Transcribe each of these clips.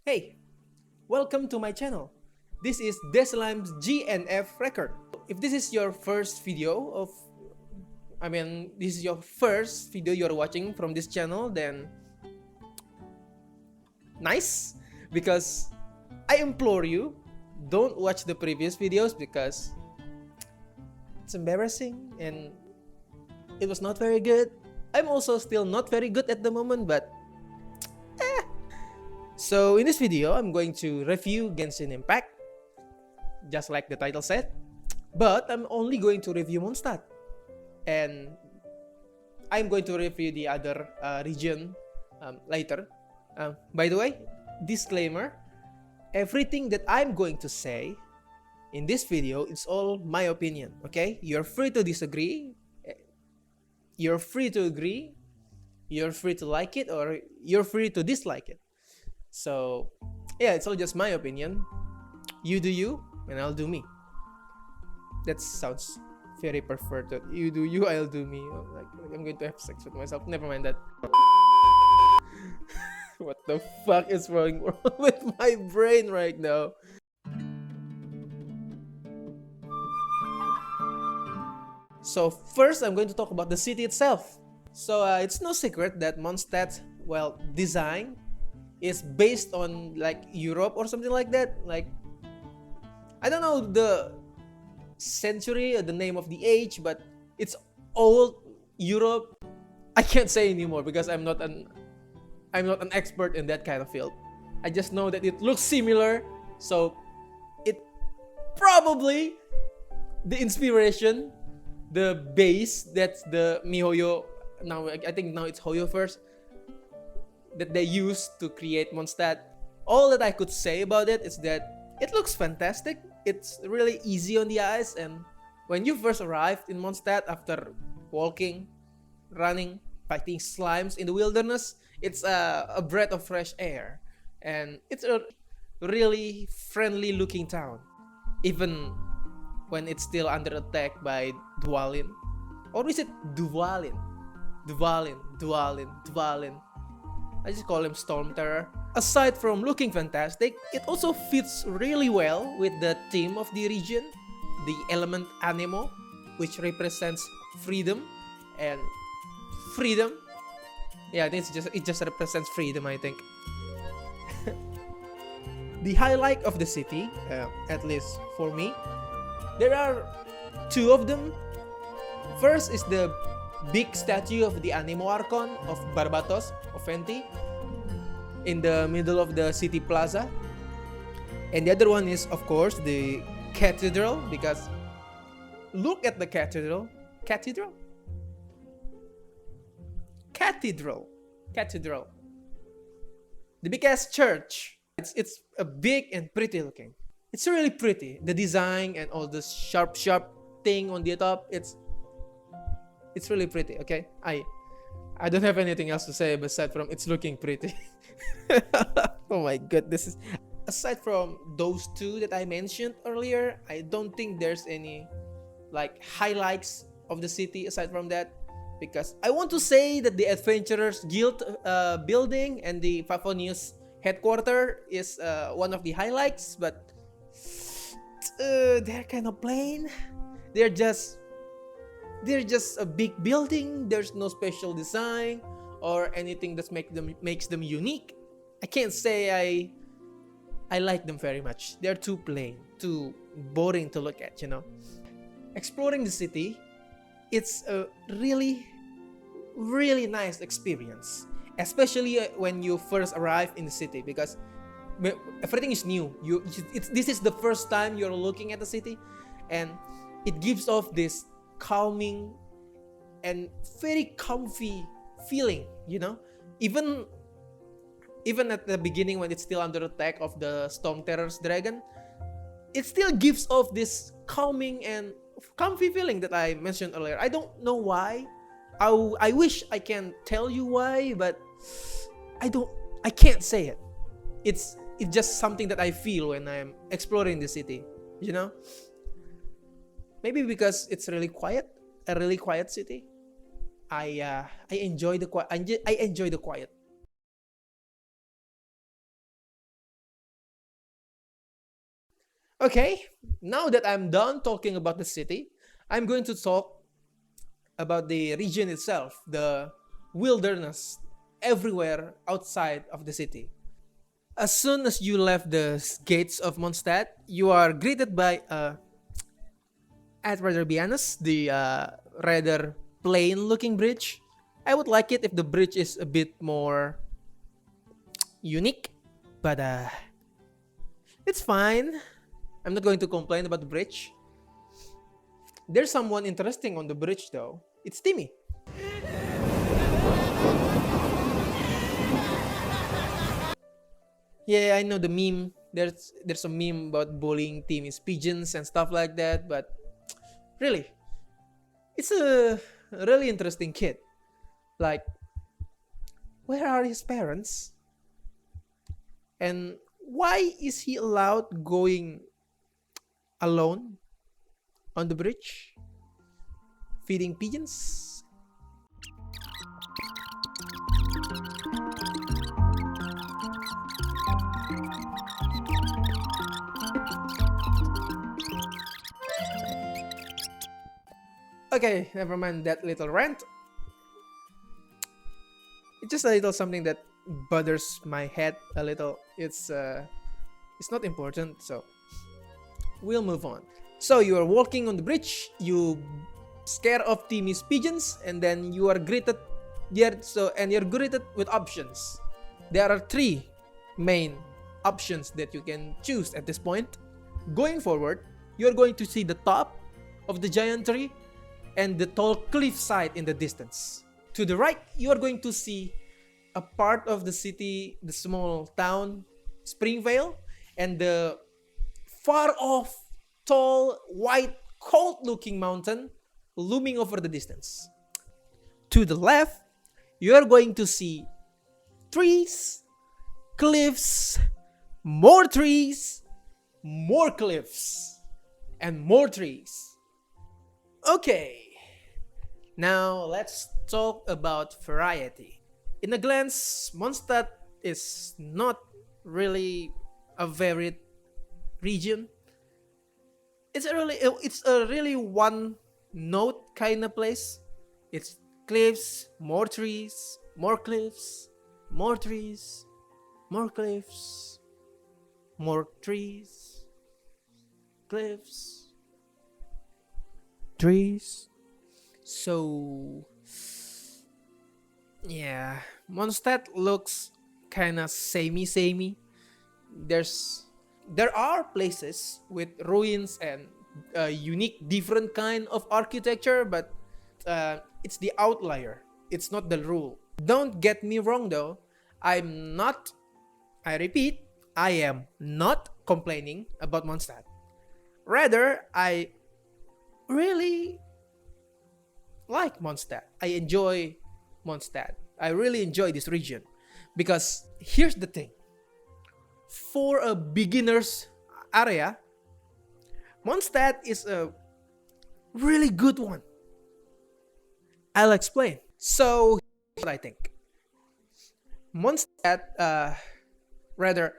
Hey, welcome to my channel. This is Deslime's GNF record. If this is your first video this is your first video you're watching from this channel, then nice, because I implore you, don't watch the previous videos because it's embarrassing and it was not very good. I'm also still not very good at the moment, but so in this video, I'm going to review Genshin Impact, just like the title said, but I'm only going to review Monstadt, and I'm going to review the other region later. By the way, disclaimer, everything that I'm going to say in this video is all my opinion, okay? You're free to disagree, you're free to agree, you're free to like it, or you're free to dislike it. So yeah, it's all just my opinion. You do you, and I'll do me. That sounds very perverted. You do you, I'll do me. Like I'm going to have sex with myself. Never mind that. What the fuck is wrong with my brain right now? So first, I'm going to talk about the city itself. So it's no secret that Mondstadt, well, design is based on like Europe or something like that. Like, I don't know the century or the name of the age, but it's old Europe. I can't say anymore because I'm not an expert in that kind of field. I just know that it looks similar, so it probably the inspiration, the base, that's the MiHoYo. Now I think now it's Hoyo first, that they used to create Mondstadt. All that I could say about it is that it looks fantastic. It's really easy on the eyes, and when you first arrived in Mondstadt after walking, running, fighting slimes in the wilderness, it's a breath of fresh air, and it's a really friendly looking town, even when it's still under attack by Dwalin. Or is it Dwalin? Dwalin. I just call him Storm Terror. Aside from looking fantastic, it also fits really well with the theme of the region, the element Anemo, which represents freedom. And freedom, yeah, it just represents freedom, I think. The highlight of the city, at least for me, there are two of them. First is the big statue of the Anemo Archon of Barbatos, of Fenty, in the middle of the city plaza. And the other one is, of course, the cathedral, because look at the cathedral. Cathedral. The biggest church. It's a big and pretty looking. It's really pretty. The design and all the sharp thing on the top. It's really pretty. Okay, I don't have anything else to say aside from it's looking pretty. Oh my god, this is, aside from those two that I mentioned earlier, I don't think there's any like highlights of the city aside from that, because I want to say that the Adventurers Guild building and the Favonius headquarters is one of the highlights, but they're kind of plain. They're just a big building. There's no special design or anything that makes them unique. I can't say I like them very much. They're too plain, too boring to look at, you know. Exploring the city, it's a really nice experience, especially when you first arrive in the city, because everything is new. This is the first time you're looking at the city, and it gives off this calming and very comfy feeling, you know. Even at the beginning, when it's still under attack of the Storm Terror's dragon, it still gives off this calming and comfy feeling that I mentioned earlier. I don't know why. I wish I can tell you why, but I can't say it. It's just something that I feel when I'm exploring the city, you know. Maybe because it's really quiet, a really quiet city. I enjoy the quiet. I enjoy the quiet. Okay, now that I'm done talking about the city, I'm going to talk about the region itself, the wilderness everywhere outside of the city. As soon as you left the gates of Mondstadt, you are greeted by I'd rather be honest, the rather plain looking bridge. I would like it if the bridge is a bit more unique, but it's fine. I'm not going to complain about the bridge. There's someone interesting on the bridge though. It's Timmy. Yeah, I know the meme. There's a meme about bullying Timmy's pigeons and stuff like that, but really, it's a really interesting kid. Like, where are his parents? And why is he allowed going alone on the bridge feeding pigeons? Okay, never mind that little rant. It's just a little something that bothers my head a little. It's not important, so we'll move on. So you are walking on the bridge, you scare off Timmy's pigeons, and then you are greeted there. And you're greeted with options. There are three main options that you can choose at this point. Going forward, you're going to see the top of the giant tree and the tall cliffside in the distance. To the right, you are going to see a part of the city, the small town, Springvale, and the far off, tall, white, cold looking mountain looming over the distance. To the left, you are going to see trees, cliffs, more trees, more cliffs, and more trees. Okay, now let's talk about variety. In a glance, Mondstadt is not really a varied region. It's a really one note kind of place. It's cliffs, more trees, more cliffs, more trees, more cliffs, more trees, cliffs, trees. So yeah, Mondstadt looks kind of samey. There are places with ruins and unique, different kind of architecture, but it's the outlier. It's not the rule. Don't get me wrong though. I'm not. I repeat, I am not complaining about Mondstadt. Rather, I really like Mondstadt. I enjoy Mondstadt. I really enjoy this region because here's the thing. For a beginner's area, Mondstadt is a really good one. I'll explain. So, here's what I think. Mondstadt, rather,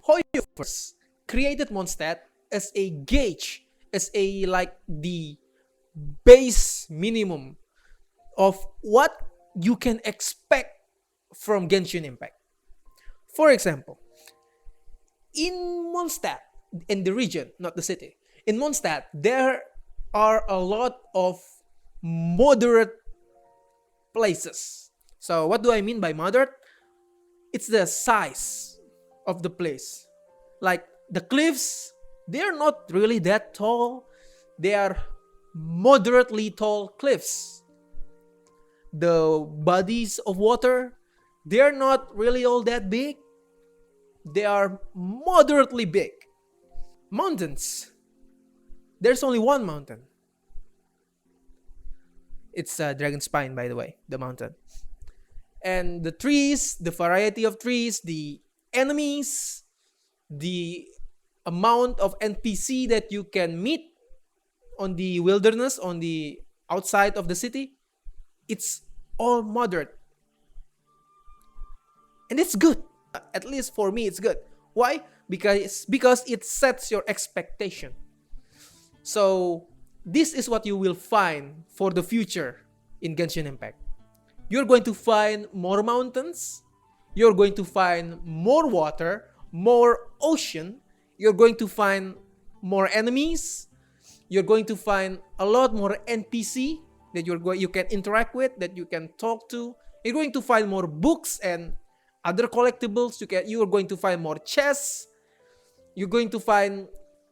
Hoyo first created Mondstadt as a gauge, as a like the base minimum of what you can expect from Genshin Impact. For example, in Mondstadt, in the region, not the city, in Mondstadt, there are a lot of moderate places. So, what do I mean by moderate? It's the size of the place. Like the cliffs, they're not really that tall, they are moderately tall cliffs. The bodies of water, they're not really all that big, they are moderately big. Mountains, there's only one mountain. It's Dragon Spine, by the way, the mountain. And the trees, the variety of trees, the enemies, the amount of NPC that you can meet on the wilderness, on the outside of the city, it's all moderate. And it's good. At least for me, it's good. Why? Because it sets your expectation. So this is what you will find for the future in Genshin Impact. You're going to find more mountains, you're going to find more water, more ocean, you're going to find more enemies, you're going to find a lot more NPC that you can interact with, that you can talk to. You're going to find more books and other collectibles. You are going to find more chests. You're going to find,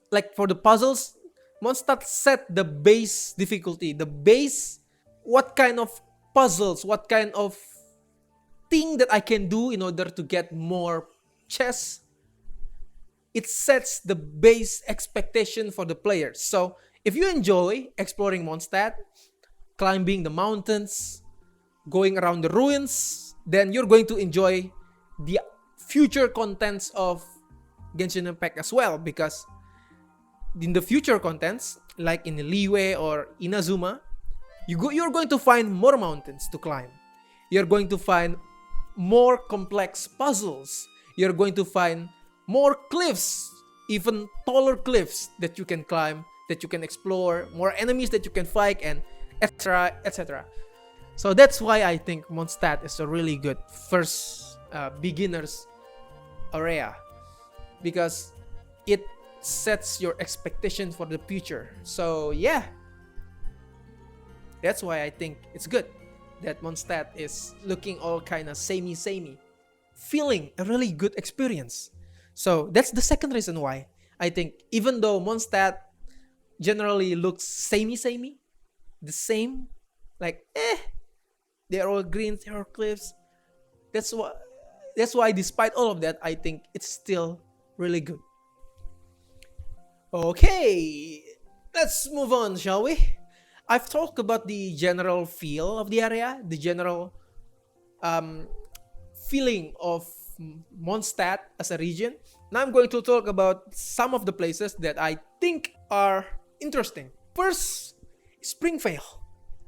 like, for the puzzles, Mondstadt set the base difficulty, the base, what kind of puzzles, what kind of thing that I can do in order to get more chests. It sets the base expectation for the players. So if you enjoy exploring Mondstadt, climbing the mountains, going around the ruins, then you're going to enjoy the future contents of Genshin Impact as well, because in the future contents, like in Liyue or Inazuma, you're going to find more mountains to climb. You're going to find more complex puzzles. You're going to find more cliffs, even taller cliffs that you can climb, that you can explore, more enemies that you can fight, and etc. etc. So that's why I think Mondstadt is a really good first beginner's area, because it sets your expectation for the future. So yeah, that's why I think it's good that Mondstadt is looking all kind of samey, feeling a really good experience. So that's the second reason why I think, even though Mondstadt generally looks samey, the same, like they're all green, they're all cliffs. That's why despite all of that, I think it's still really good. Okay, let's move on, shall we? I've talked about the general feel of the area, the general feeling of Mondstadt as a region. Now I'm going to talk about some of the places that I think are interesting. First, Springvale.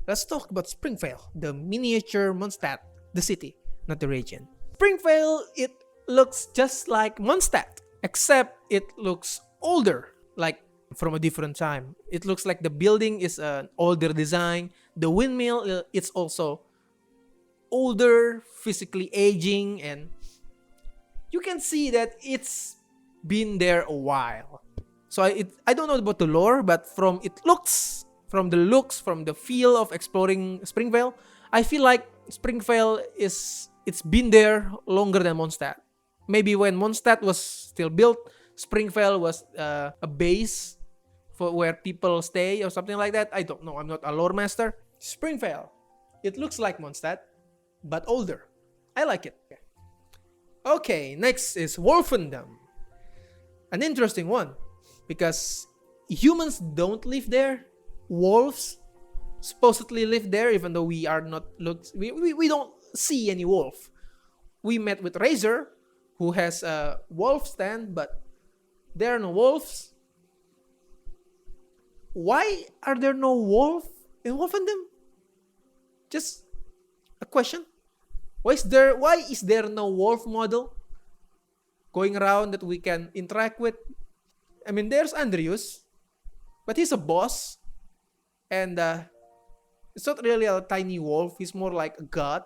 Let's talk about Springvale, the miniature Mondstadt, the city, not the region. Springvale, it looks just like Mondstadt, except it looks older, like from a different time. It looks like the building is an older design. The windmill, it's also older, physically aging, and you can see that it's been there a while. So I don't know about the lore, but from the looks, from the feel of exploring Springvale, I feel like Springvale it's been there longer than Mondstadt. Maybe when Mondstadt was still built, Springvale was a base for where people stay or something like that. I don't know. I'm not a lore master. Springvale, it looks like Mondstadt, but older. I like it. Okay, next is Wolfendom. An interesting one, because humans don't live there. Wolves supposedly live there, even though we don't see any wolf. We met with Razor, who has a wolf stand, but there are no wolves. Why are there no wolf in Wolfendom? Just a question. Why is there no wolf model going around that we can interact with? I mean, there's Andrews, but he's a boss, and it's not really a tiny wolf. He's more like a god,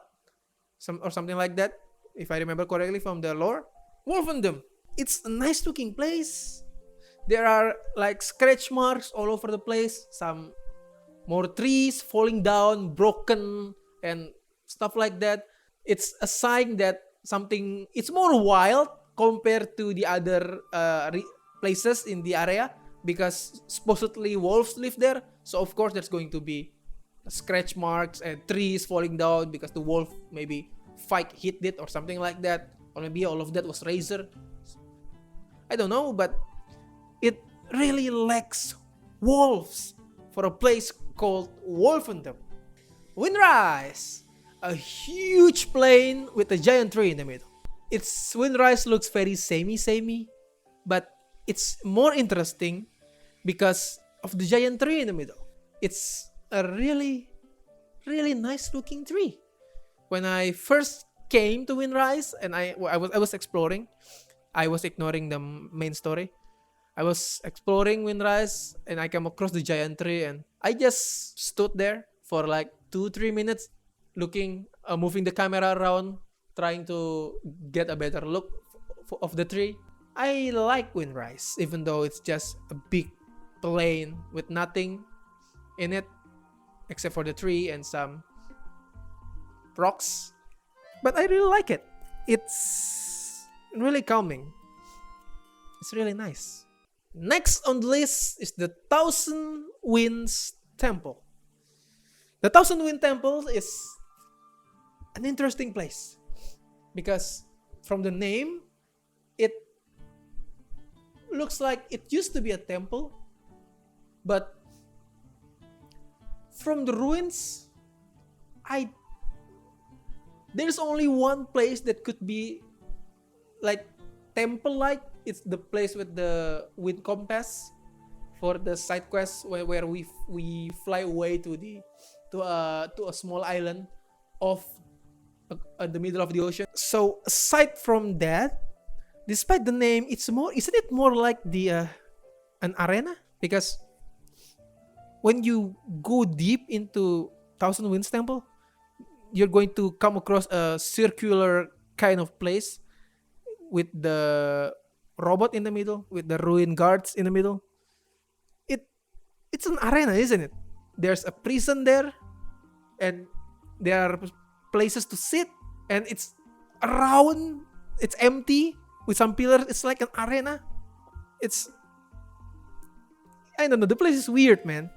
or something like that, if I remember correctly from the lore. Wolfendom, it's a nice looking place. There are like scratch marks all over the place, some more trees falling down, broken, and stuff like that. It's a sign that it's more wild compared to the other places in the area, because supposedly wolves live there. So of course there's going to be scratch marks and trees falling down because the wolf maybe hit it or something like that. Or maybe all of that was Razor. I don't know, but it really lacks wolves for a place called Wolfendom. Windrise, a huge plain with a giant tree in the middle. Windrise looks very samey, but it's more interesting because of the giant tree in the middle. It's a really, really nice looking tree. When I first came to Windrise and I was exploring, I was ignoring the main story. I was exploring Windrise and I came across the giant tree and I just stood there for like 2-3 minutes looking, moving the camera around, trying to get a better look of the tree. I like Windrise, even though it's just a big plain with nothing in it except for the tree and some rocks. But I really like it. It's really calming. It's really nice. Next on the list is the Thousand Winds Temple. The Thousand Wind Temple is an interesting place because from the name, it looks like it used to be a temple, but from the ruins, there's only one place that could be like temple-like. It's the place with the wind compass for the side quest where we fly away to a small island off in the middle of the ocean. So aside from that, despite the name, isn't it more like an arena? Because when you go deep into Thousand Winds Temple, you're going to come across a circular kind of place with the robot in the middle, with the ruin guards in the middle. It's an arena, isn't it? There's a prison there, and there are places to sit, and it's around. It's empty with some pillars. It's like an arena. I don't know. The place is weird, man.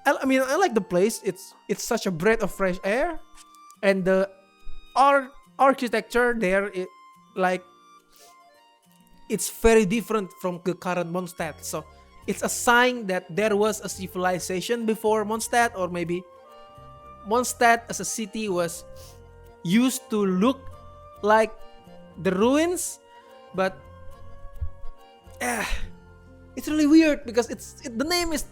I mean, I like the place. It's such a breath of fresh air, and the architecture there, it's very different from the current Monstadt. So it's a sign that there was a civilization before Monstadt, or maybe Monstadt as a city was used to look like the ruins, but it's really weird because the name is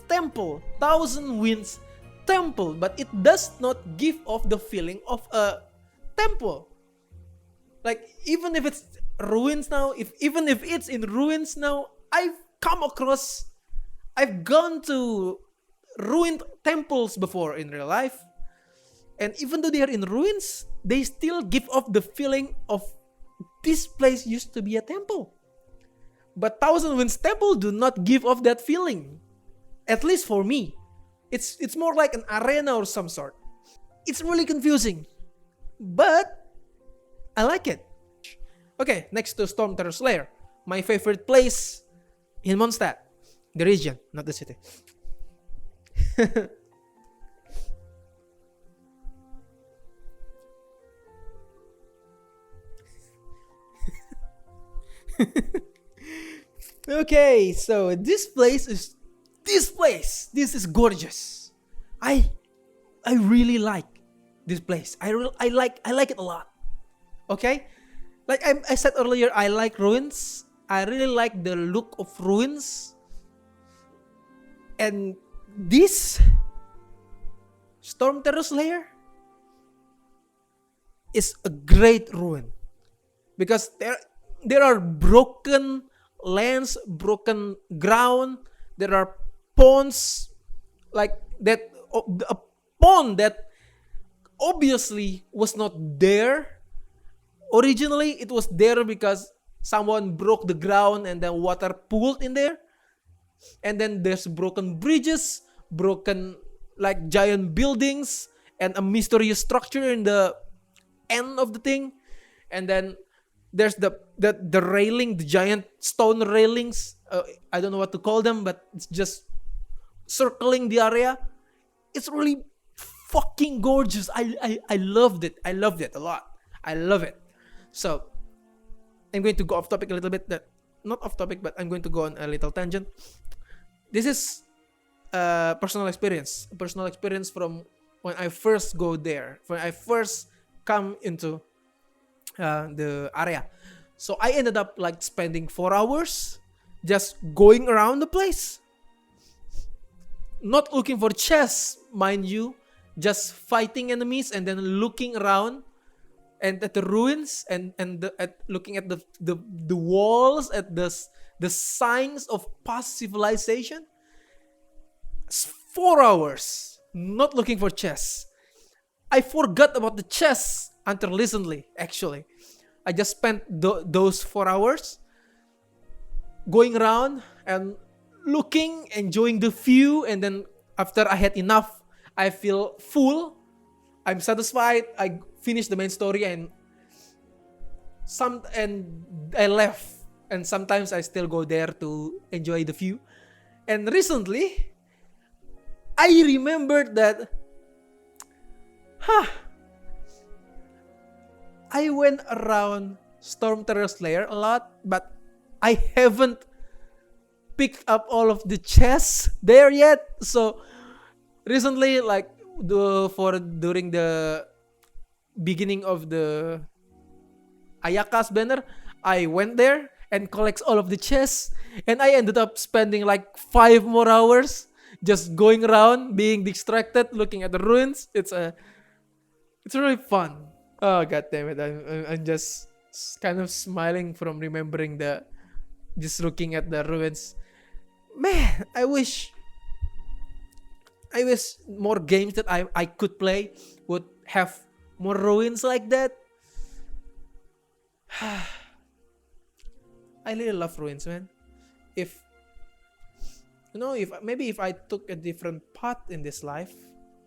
Temple, Thousand Winds Temple, but it does not give off the feeling of a temple. Like even if it's ruins now, even if it's in ruins now, I've gone to ruined temples before in real life, and even though they are in ruins, they still give off the feeling of this place used to be a temple. But Thousand Winds Temple do not give off that feeling, at least for me. It's more like an arena or some sort. It's really confusing, but I like it. Okay, next to Storm Terror's Lair, my favorite place in Mondstadt, the region, not the city. Okay, so this is gorgeous. I really like this place. I like it a lot. Okay, like I said earlier, I like ruins. I really like the look of ruins, and this Storm Terror's Lair is a great ruin because there are broken lands, broken ground. There are ponds like that. A pond that obviously was not there originally. It was there because someone broke the ground and then water pooled in there. And then there's broken bridges, broken like giant buildings, and a mysterious structure in the end of the thing. And then there's the railing, the giant stone railings. I don't know what to call them, but it's just circling the area. It's really fucking gorgeous. I loved it. I loved it a lot. I love it. So I'm going to go off topic a little bit. Not off topic, but I'm going to go on a little tangent. This is a personal experience. A personal experience from when I first go there. When I first come into the area. So I ended up like spending 4 hours just going around the place. Not looking for chests, mind you. Just fighting enemies and then looking around and at the ruins, at looking at the walls, at the signs of past civilization. 4 hours not looking for chess. I forgot about the chess until recently. Actually, I just spent those 4 hours going around and looking, enjoying the view, and then after I had enough, I feel full. I'm satisfied. I finished the main story and I left. And sometimes I still go there to enjoy the view. And recently, I remembered that, I went around Storm Terror's lair a lot, but I haven't picked up all of the chests there yet. So recently, like during the beginning of the Ayaka's banner, I went there and collects all of the chests, and I ended up spending like 5 more hours just going around, being distracted, looking at the ruins. It's really fun. Oh god damn it! I'm just kind of smiling from remembering just looking at the ruins. Man, I wish more games that I could play would have more ruins like that. I really love ruins, man. If if I took a different path in this life,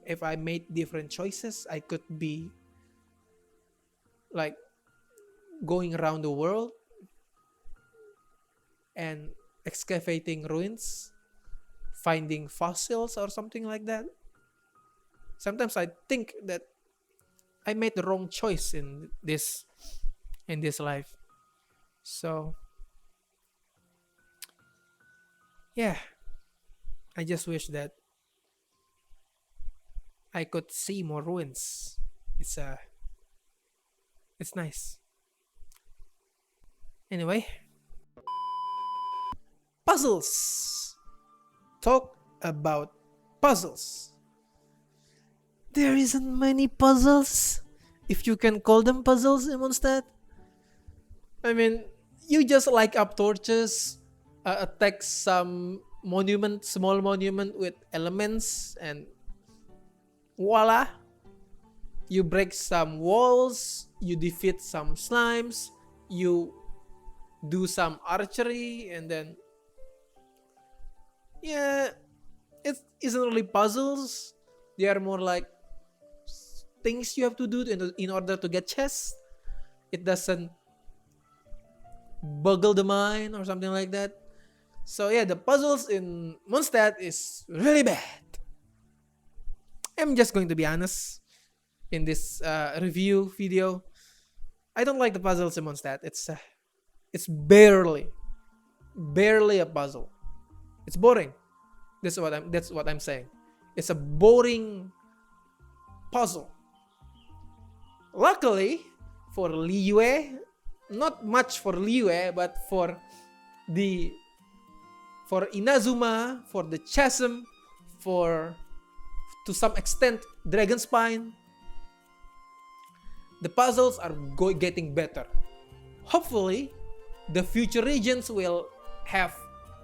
if I made different choices, I could be like going around the world and excavating ruins, finding fossils or something like that. Sometimes I think that I made the wrong choice in this life. So yeah, I just wish that I could see more ruins. It's nice. Anyway, puzzles. Talk about puzzles. There isn't many puzzles, if you can call them puzzles in Monstadt. I mean, you just light up torches, attack some small monument with elements, and voila! You break some walls, you defeat some slimes, you do some archery, and then yeah, it isn't really puzzles. They are more like things you have to do in order to get chests. It doesn't boggle the mind or something like that. So yeah, the puzzles in Mondstadt is really bad. I'm just going to be honest in this review video. I don't like the puzzles in Mondstadt. It's barely a puzzle. It's boring. That's what I'm saying. It's a boring puzzle. Luckily for Liyue, not much for Liyue, but for Inazuma, for the Chasm, to some extent Dragon Spine, the puzzles are getting better. Hopefully, the future regions will have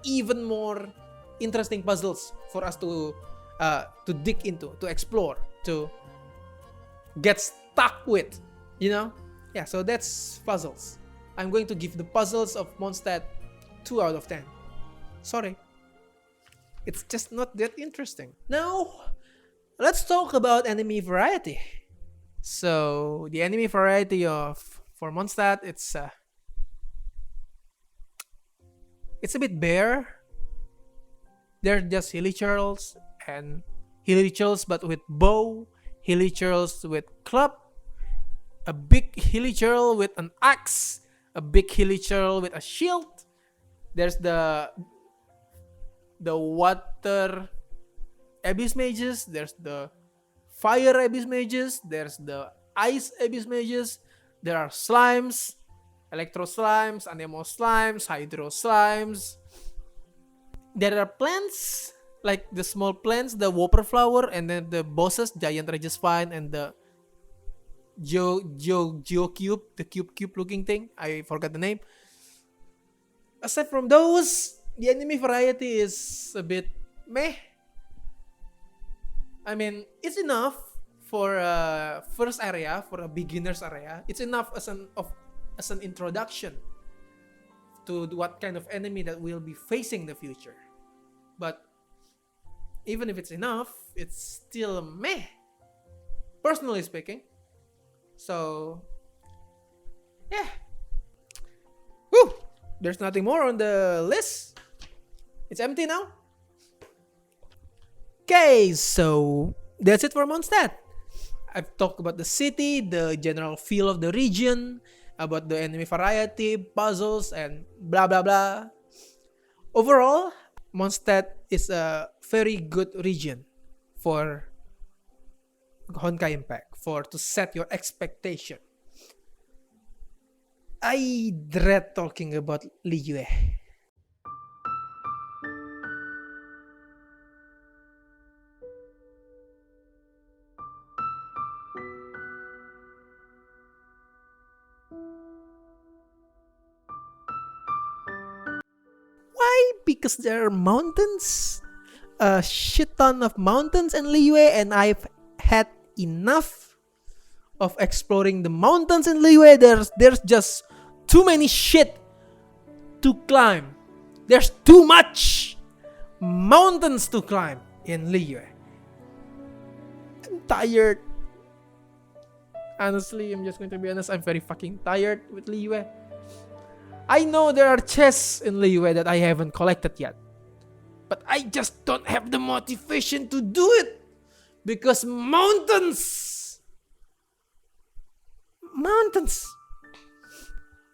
even more interesting puzzles for us to dig into, to explore, to get stuck with, Yeah, so that's puzzles. I'm going to give the puzzles of Mondstadt 2 out of 10. Sorry. It's just not that interesting. Now, let's talk about enemy variety. So, the enemy variety for Mondstadt, it's a bit bare. They're just hilichurls and hilichurls but with bow, hilichurls with club, a big hilichurl with an axe, a big hilichurl with a shield. There's the water abyss mages, there's the fire abyss mages, there's the ice abyss mages, there are slimes, electro slimes, anemo slimes, hydro slimes. There are plants, like the small plants, the whopper flower, and then the bosses, giant Regis Vine and the Geocube, the cube looking thing. I forgot the name. Aside from those, the enemy variety is a bit meh. I mean, it's enough for a first area, for a beginner's area. It's enough as an introduction to what kind of enemy that we'll be facing in the future. But even if it's enough, it's still meh, personally speaking. So, yeah. Whew! There's nothing more on the list. It's empty now. Okay, so that's it for Mondstadt. I've talked about the city, the general feel of the region, about the enemy variety, puzzles, and blah blah blah. Overall, Mondstadt is a very good region for Honkai Impact, for to set your expectation. I dread talking about Liyue. Why? Because there are mountains, a shit ton of mountains in Liyue, and I've had enough of exploring the mountains in Liyue. There's just too many shit to climb. There's too much mountains to climb in Liyue. I'm tired. Honestly, I'm just going to be honest. I'm very fucking tired with Liyue. I know there are chests in Liyue that I haven't collected yet, but I just don't have the motivation to do it because mountains.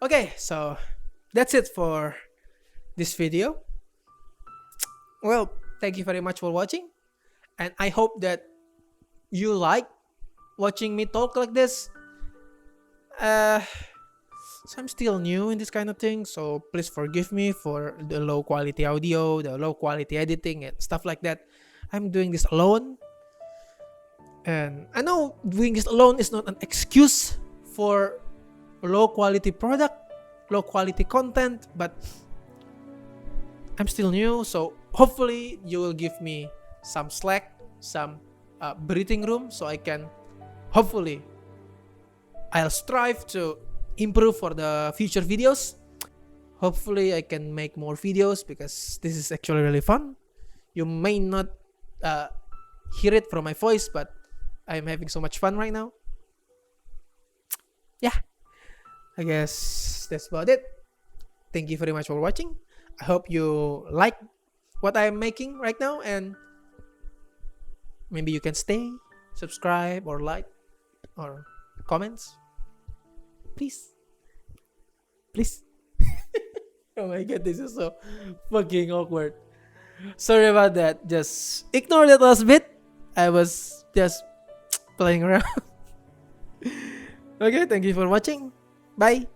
Okay, so that's it for this video. Well, thank you very much for watching, and I hope that you like watching me talk like this. So I'm still new in this kind of thing, so please forgive me for the low quality audio, the low quality editing, and stuff like that. I'm doing this alone, and I know doing this alone is not an excuse for low quality product, low quality content, but I'm still new, so hopefully you will give me some slack, some breathing room, so I can hopefully I'll strive to improve for the future videos. Hopefully I can make more videos because this is actually really fun. You may not hear it from my voice, but I'm having so much fun right now. Yeah, I guess that's about it. Thank you very much for watching. I hope you like what I'm making right now, and maybe you can stay, subscribe, or like, or comments. Please. Oh my god, this is so fucking awkward. Sorry about that. Just ignore that last bit. I was just playing around. Okay, thank you for watching. Bye.